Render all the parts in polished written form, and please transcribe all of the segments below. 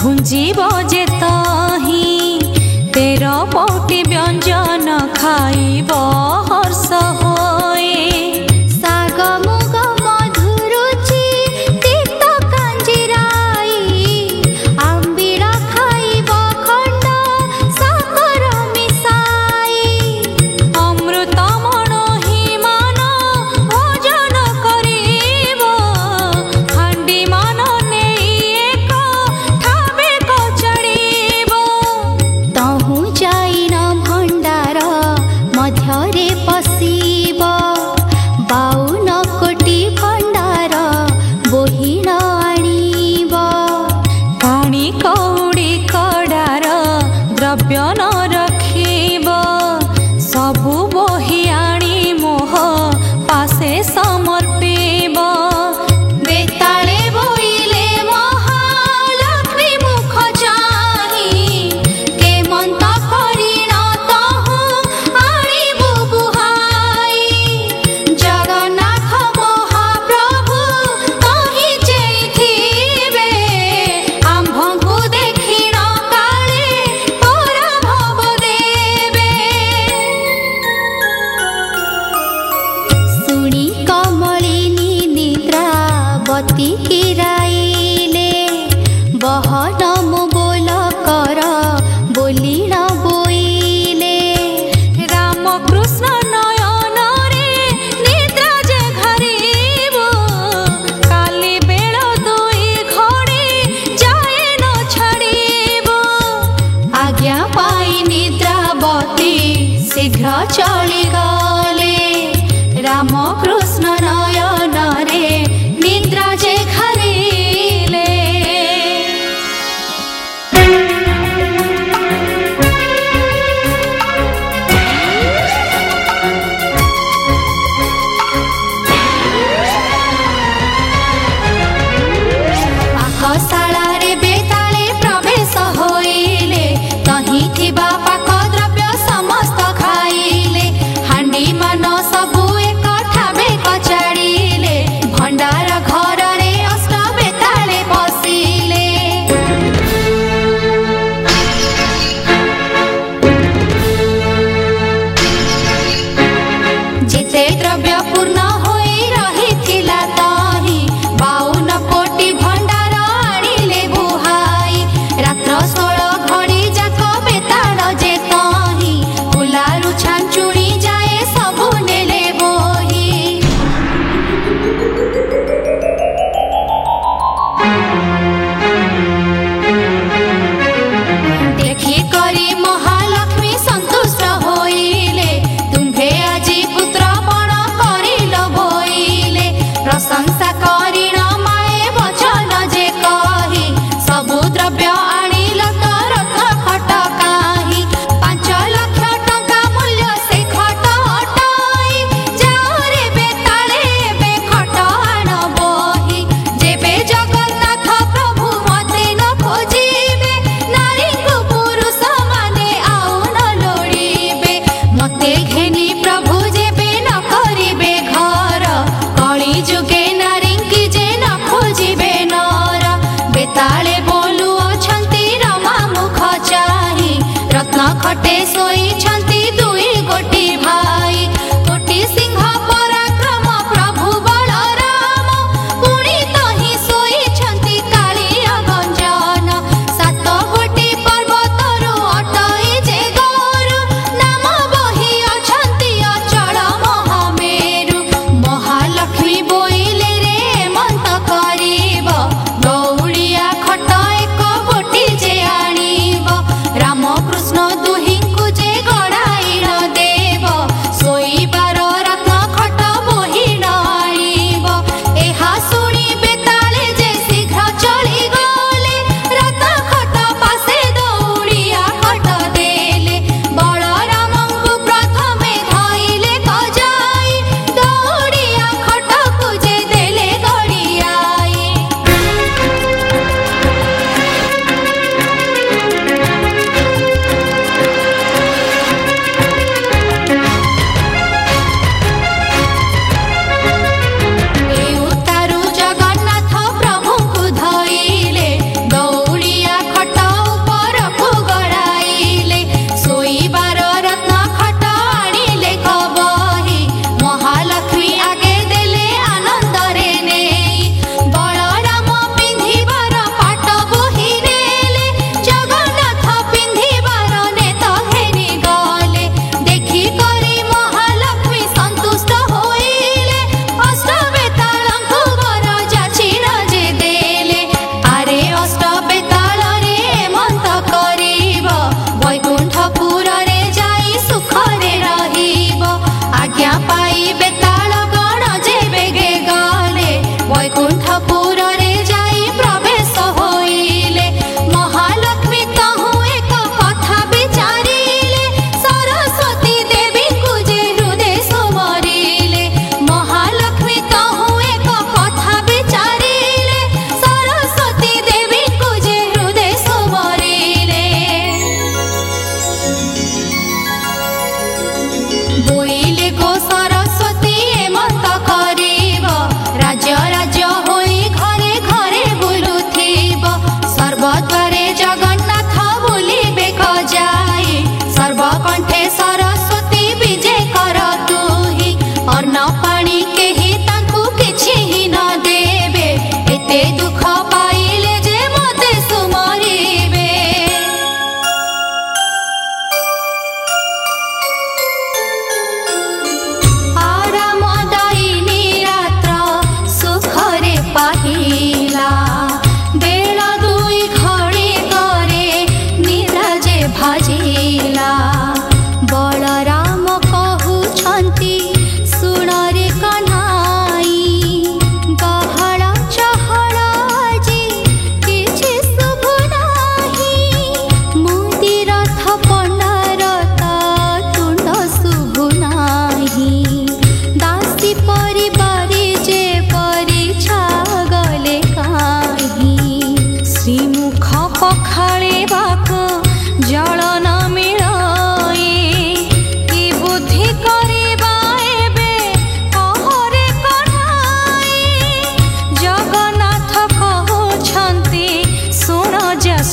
भुंजीब जे ताही तेर पौटी व्यंजन खाइब हर्ष होए। शाग मुग मधुरुचि तीत कांजिराई आंबिड़ा खाइब खंड साकर मिसाई। अमृत मणहि मान भोजन करिब हांडी मान नेई एक ठावे कचड़िब। तहु जाइन भंडार मध्यरे पशिब 52 कोटी भंडार बोहिण आनिब। काणी कौड़ी कड़ार द्रव्य न रखिब सबु बोहि आनी मोह पासे समर्पिब। बेताले बोइले महालक्ष्मी मुख चाहि केमंत परिणत आनिबु बुहाई। जगन्नाथ महाप्रभु तहि चेथिबे आम्भଙ୍କୁ देखिण काले पराभव देबे। सुनी कमलिनी निद्रावती किराइले बहन बोल कर बोलिण बोइले। रामकृष्ण नयन रे निद्रा जे घरिब काली बेल दुई घड़ी जाए न छाड़िब। आज्ञा पाई निद्रावती शीघ्र चली गले रामकृष्ण नयन रे निद्रा जे घरिले। पाकशाला रे बेताले प्रवेश होइले तहि थिबा पाक द्रव्य समस्त खाइले। हांडी मान सबु एक ठावे कचाड़िले भंडार घर रे अष्ट बेताले पशिले। जेते द्रव्य पूर्ण होई रहिथिला तहि 52 कोटी भंडार आनिले बुहाई। रात्र 16 घड़ी जाक बेताल जे तहि फुलारु छांचुणी जाए सबु नेले बोही। देखी करी महालक्ष्मी संतुष्ट होइले तुम्भे आजी पुत्र पण करिल बोइले। प्रशंसा करिण माए वचन जे कही सबु द्रव्य आनिल तो रत्न खट काही। 5 लाख टंका मूल्य से खट अटाई जाओ रे बेताले बे खट आण बोही। जेबे जगन्नाथ प्रभु मते न खोजिबे नारी को पुरुष माने आउ न लोड़िबे। मते घेनी प्रभु जेबे न करिबे घर कଳି जुगे नारी की जे न खोजिबे नर। बेताले बोलु अछंती रमा मुख चाहि रत्न खटे सोईछंती दुई गोटी भाई। कोटी सिंह पराक्रम प्रभु बलराम पुणी तहि सोईछंती कालिया गंजन। 7 गोटी पर्वतरु अटई जे गरु नाम बही अछंती अचल महामेरु। महालक्ष्मी बोइले रे मंत करिब दौड़िया खट एक गोटी जे आनिब। रामकृष्ण दुहिंकु जे गड़ा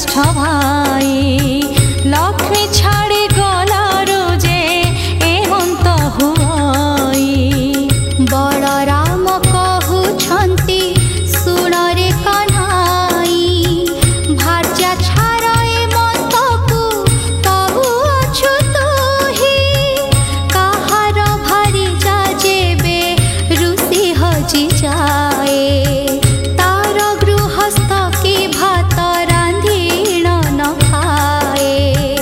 ज्येष्ठ भाई लक्ष्मी छाड़ी गलारू जे एमंत हुई बलराम कहउछन्ति सुन रे कन्हाई भार्या छार एमन्तकु कहुअछु तुही काहार भारी जा जेबे ऋषि हजि जाए तार गृहस्थ की भात रांधिण न खाए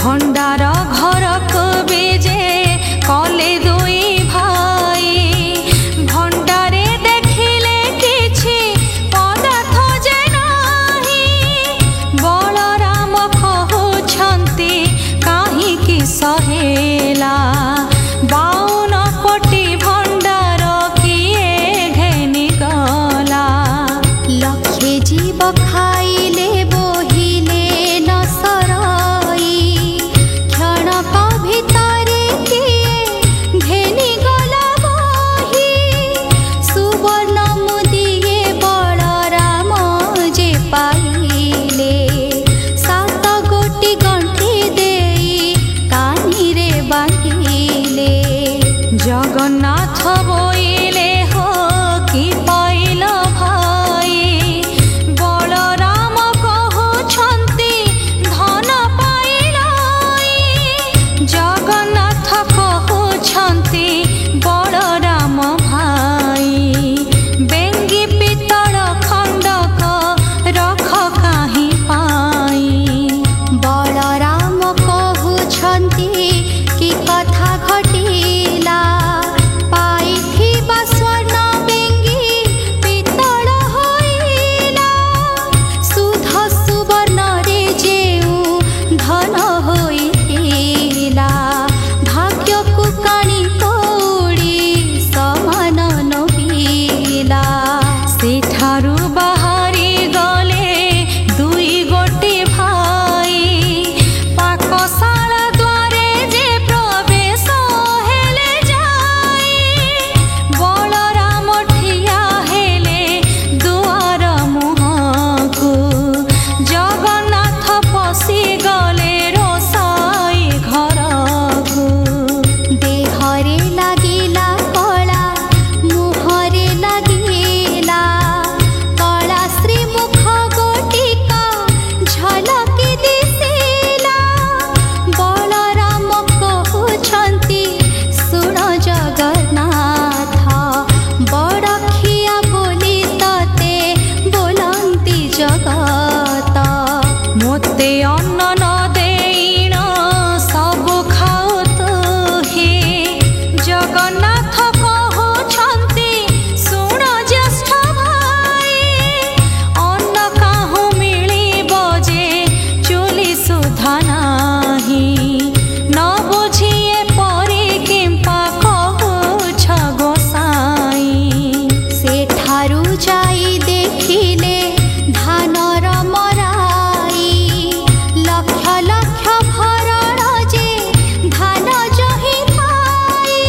भंडार घर को बेजे कले दुई भाई भंडारे देखिले किछि पदार्थ जे नाही बलराम कहउछन्ति काहिकी सहेला 52 कोटी भंडार किए घेनि गला लक्षे जीव खाइले बोहिले न सरई क्षणक भितरे किए घेनि गला बही सुवर्ण मुदिए बलराम जे पाइले 7 गोटी गंठी देई कानिरे बांधिले जगन्नाथ बोइले हो कि पाइल भाई बलराम कहउछन्ति धन पाइलाई जगन्नाथ कहउछन्ति बलराम भाई बेंगी पितल खंडक रख काहि पाई बलराम कहउछन्ति कि कथा घटिला पाइथिबा स्वर्ण बेंगी पितल होइला सुध सुवर्ण रे जेउ धन होइथिला भाग्यकु काणी तोड़ी समान नहिला सेठारु बाहारी गले दुई गोटी भाई पाकशाला द्वारे जे प्रवेश हेले जाई बलराम ठिया हेले दुआर मुहंकु जगन्नाथ पशि गले रोसाई घरकु देहरे लागिला कला मुहरे लागिला कला श्रीमुख गोटिका झलकी दिसिला बलराम कहउछन्ति सुन जगन्नाथ बड़खिया बोली तते बोलन्ति जगत मोते अन्न न देइन सबु खाऊ तुही जगन्नाथ कहउछन्ति सुन ज्येष्ठ भाई अन्न काहु मिलिब जे चुली सुधा नाही न बुझिए परि किंपा कहउछ गोसाई सेठारु जाई देखिले धानर मराई लक्ष लक्ष भरण जे धान जहि थाई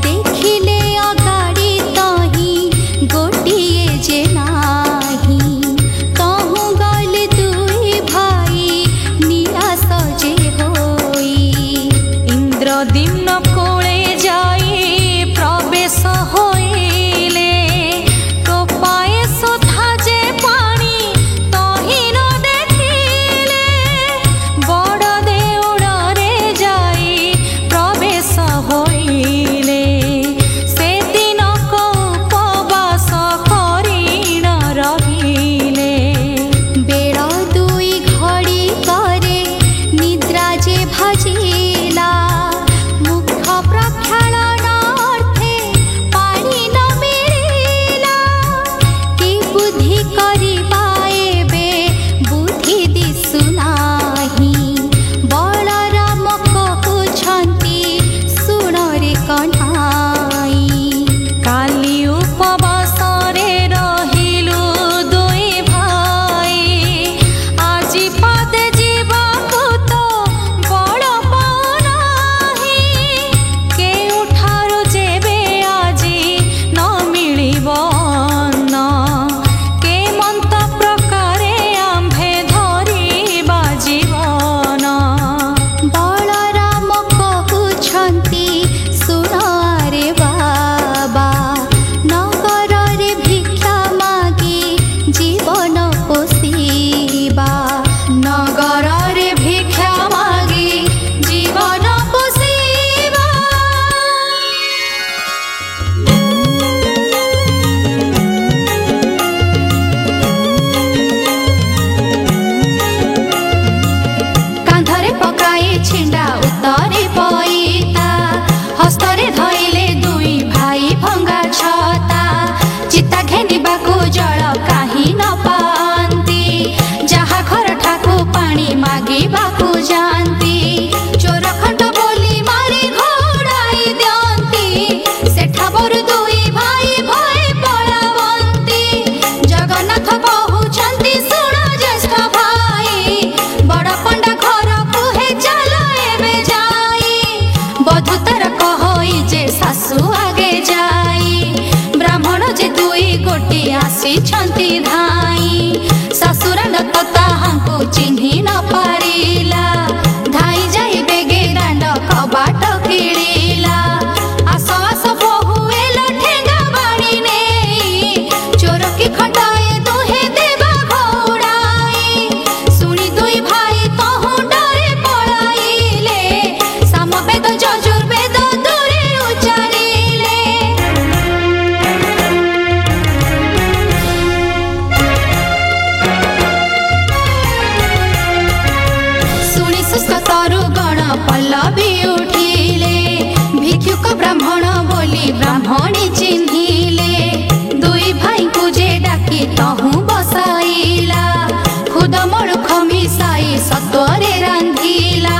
देखिले अगाड़ी तही गोटिए जे नाही कहूँ गल दुई भाई निराश जे होई इंद्रदिम्न कोळे जाई प्रवेश होइले टोपाए सुधा जे पानी तहि न देखिले बड़ देउळ रे जाई प्रवेश होइले से दिनक उपवास करि न रहिले बेड़ दुई घड़ी करे निद्रा जे भजिला जाती चोर खंड बोली मारी घोड़ाई दियंती सेठा बर दुई भाई भय पलावंती जगन्नाथ कहउछंती सुण ज्येष्ठ भाई बड़ पंडा घर कुहे चल एबे जाई बधुतर कहई जे सासु आगे जाई ब्राह्मण जे दुई गोटी आसीछंती धाई ससुराल तो ताहांको चिन्हि न पारिला धाई जाई बेगे दांड कबाट खिड़िला आस आस बहु एलो ठेंगा बाड़ी नेई चोर की खटाए दुहे देवा घोड़ाई सुनी दुई भाई तहु डरे पळाइले सामवेद यजुर्वेद दूरे उच्चारिले सुनी सुस्थ तरुगण पल्लवी उठिले भिक्षुक ब्राह्मण बोली ब्राह्मणी चिन्हिले दुई भाई को जे डाकी तहु बसाइला खुद मड़ुख मिसाई सत्वरे रांधिला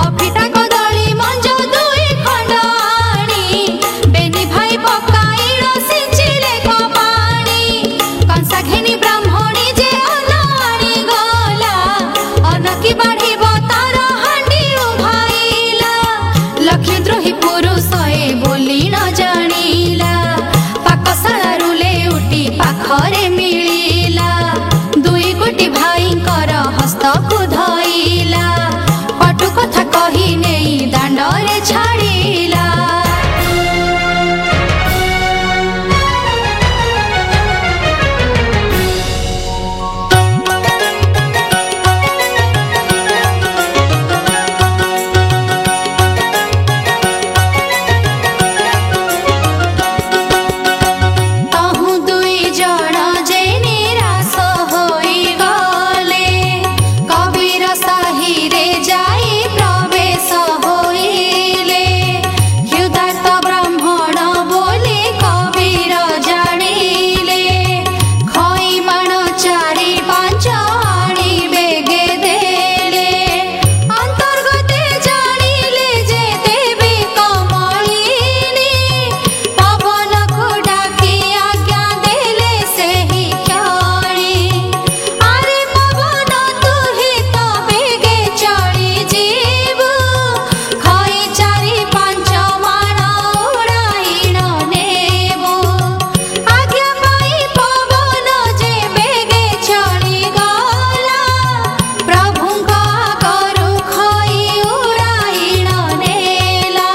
अफिटा कदली मंज दुई खंड आनी बेनी भाई पकाइल सिंचिले कपाणी कंसा घेनी ब्राह्मणी जे अन्न आनी गला अन्न की बाढ़िब तार हांडी उभाइला लक्ष्मीद्रोही पुरुष ए बोली न जानिला पाकशाला रुले उठी पाखरे मिलिला दुई गोटी भाईंकर हस्तକୁ धइला कटु कथा कहि नेई दांडरे छाड़िला तहु दुई जण जे निराश होई गले कबीर साहिरे जाई प्रवेश होइले क्षुधार्त ब्राह्मण बोली कबीर जानिले खई माण चारि पांच आनी बेगे देले अंतर्गते जानिले जे देवी कमलिनी पवन को डाकी आज्ञा देले सेहि क्षणी आरे पवन तुहि तो बेगे चढ़ी जीवु खई चारि पांच माण उड़ाइण नेबु आज्ञा पाई पवन जे बेगे चढ़ी गला प्रभुଙ୍କ आगरु खई उड़ाइण नेला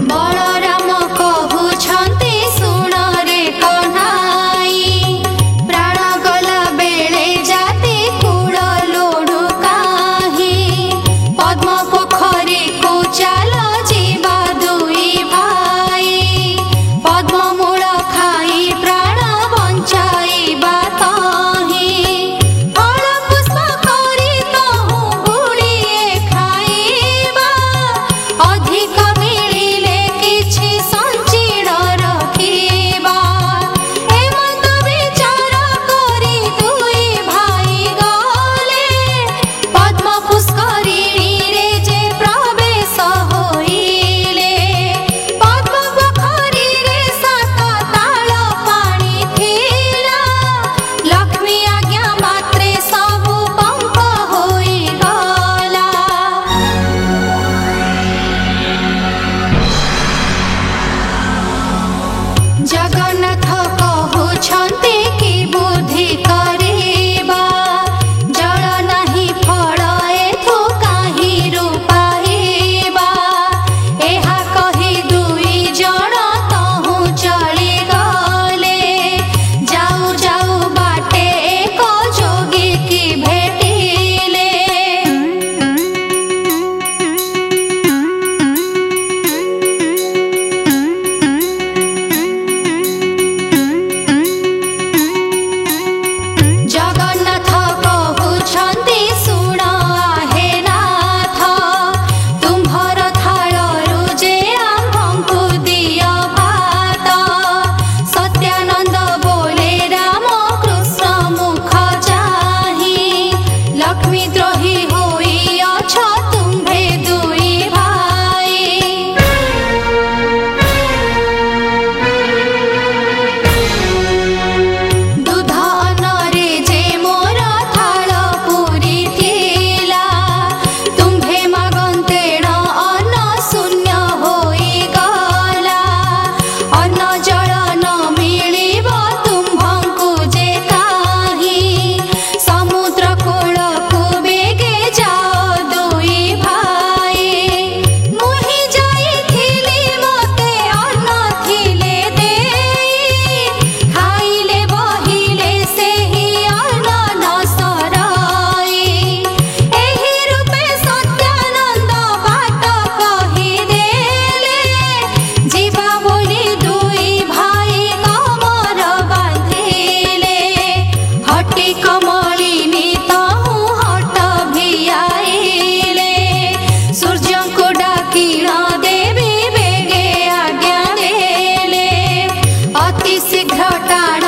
बलराम कहउछंती सुण रे कन्हाई प्राण गला बेले जाति कूल लोडु काही पद्म पोखरी को चाल जीवा दुई भाई पद्म मूल खाई प्राण बंचाइबा ताही फल पुष्प करी तहु गुड़िए खाइबा अधिक मिलिले किछि संचिण रखिबा एमत विचार करी दुई भाई गले पद्म पुष्करिणी रे जे प्रवेश होइले पद्म पोखरी रे सात ताल पानी थिला लक्ष्मी आज्ञा मात्रे सबु पंप होई गला जगन्नाथ कहउछंती कि बुद्धि करिबा जल नाही फल एथु काहि रूपाइबा एहा कहि दुई जण तहु चली गले जाऊ जाऊ बाटे एक जोगी की भेटिले ଅତି ଶୀଘ୍ର ଟାଣ